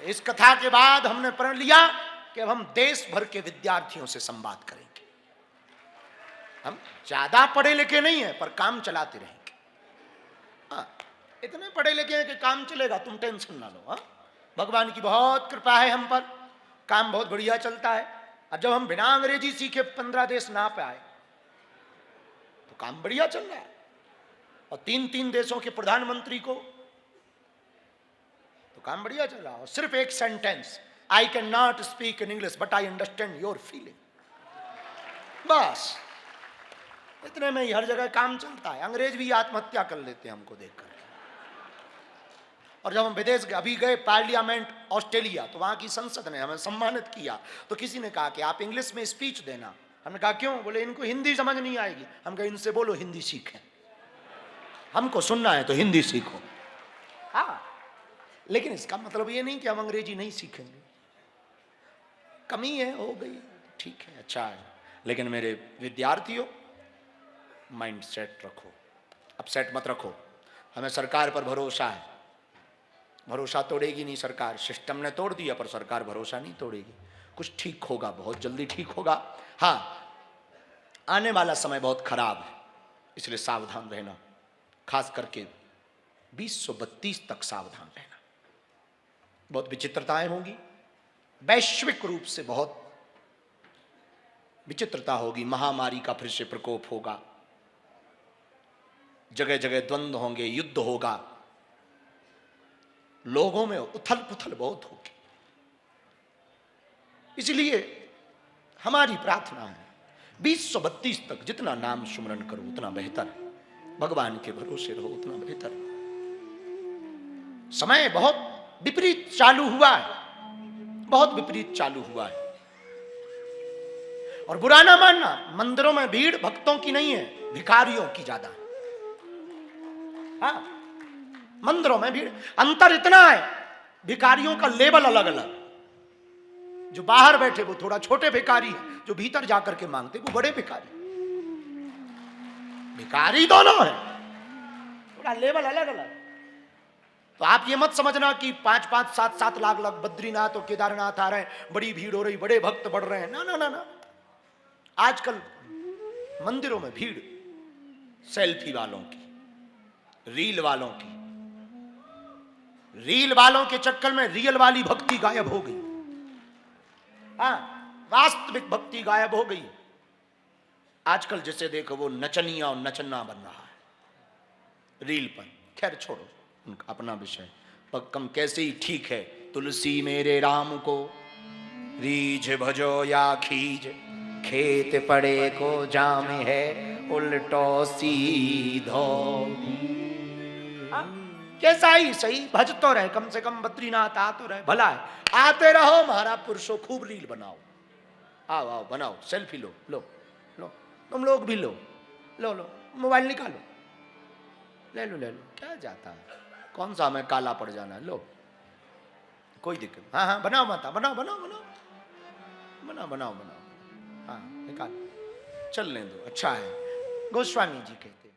इस कथा के बाद हमने प्रण लिया कि अब हम देश भर के विद्यार्थियों से संवाद करेंगे। हम ज्यादा पढ़े लिखे नहीं है पर काम चलाते रहेंगे। हाँ, इतने पढ़े लिखे हैं कि काम चलेगा, तुम टेंशन ना लो। हाँ, भगवान की बहुत कृपा है हम पर, काम बहुत बढ़िया चलता है। अब जब हम बिना अंग्रेजी सीखे 15 देश ना पे आए तो काम बढ़िया चल रहा है। और 3-3 देशों के प्रधानमंत्री को तो काम बढ़िया चल रहा है। और सिर्फ एक sentence, I can not speak in English but I understand your feeling, बस इतने में ही हर जगह काम चलता है। अंग्रेज भी आत्महत्या कर लेते हैं हमको देखकर। और जब हम विदेश अभी गए पार्लियामेंट ऑस्ट्रेलिया, तो वहां की संसद ने हमें सम्मानित किया। तो किसी ने कहा कि आप इंग्लिश में स्पीच देना। हमने कहा क्यों? बोले इनको हिंदी समझ नहीं आएगी। हम कहे इनसे बोलो हिंदी सीखें, हमको सुनना है तो हिंदी सीखो। हाँ, लेकिन इसका मतलब ये नहीं कि हम अंग्रेजी नहीं सीखेंगे। कमी है, हो गई, ठीक है, अच्छा है। लेकिन मेरे विद्यार्थियों, माइंड सेट रखो, अपसेट मत रखो। हमें सरकार पर भरोसा है, भरोसा तोड़ेगी नहीं सरकार। सिस्टम ने तोड़ दिया पर सरकार भरोसा नहीं तोड़ेगी। कुछ ठीक होगा, बहुत जल्दी ठीक होगा। हाँ, आने वाला समय बहुत खराब है, इसलिए सावधान रहना। खास करके 2032 तक सावधान रहना। बहुत विचित्रताएं होंगी, वैश्विक रूप से बहुत विचित्रता होगी। महामारी का फिर से प्रकोप होगा, जगह जगह द्वंद्व होंगे, युद्ध होगा, लोगों में उथल पुथल बहुत होगी। इसलिए हमारी प्रार्थना है 2032 तक जितना नाम सुमरन करो उतना बेहतर, भगवान के भरोसे रहो उतना बेहतर। समय बहुत विपरीत चालू हुआ है, बहुत विपरीत चालू हुआ है। और बुरा ना मानना, मंदिरों में भीड़ भक्तों की नहीं है, भिखारियों की ज्यादा है। हाँ, मंदिरों में भीड़, अंतर इतना है, भिखारियों का लेवल अलग अलग। जो बाहर बैठे वो थोड़ा छोटे भिखारी है, जो भीतर जाकर के मांगते वो बड़े भिखारी। भिखारी दोनों है, थोड़ा लेवल अलग अलग। तो आप ये मत समझना कि 5-5, 7-7 लाख लोग बद्रीनाथ और केदारनाथ आ रहे हैं, बड़ी भीड़ हो रही, बड़े भक्त बढ़ रहे हैं। ना ना ना ना, आजकल मंदिरों में भीड़ सेल्फी वालों की, रील वालों की। रील वालों के चक्कर में रियल वाली भक्ति गायब हो गई। हाँ, वास्तविक भक्ति गायब हो गई। आजकल जिसे देखो वो नचनिया और नचना बन रहा है रील पर। खैर छोड़ो, उनका अपना विषय। कम कैसे ही ठीक है। तुलसी मेरे राम को रीझ भजो या खीज, खेत पड़े को जाम है उल्टो सीधो। कैसा ही सही, भज तो रहे, कम से कम बद्रीनाथ आ तो रहे, भला है। आते रहो महाराज पुरुषों, खूब रील बनाओ। आओ आओ बनाओ, सेल्फी लो लो लो, तुम लोग भी लो लो लो, मोबाइल निकालो, ले लो ले लो, क्या जाता है, कौन सा हमें काला पड़ जाना है। लो, कोई दिक्कत। हाँ हाँ बनाओ माता, बनाओ बनाओ बनाओ बनाओ बनाओ बनाओ, हाँ निकालो, चलने दो, अच्छा है। गोस्वामी जी कहते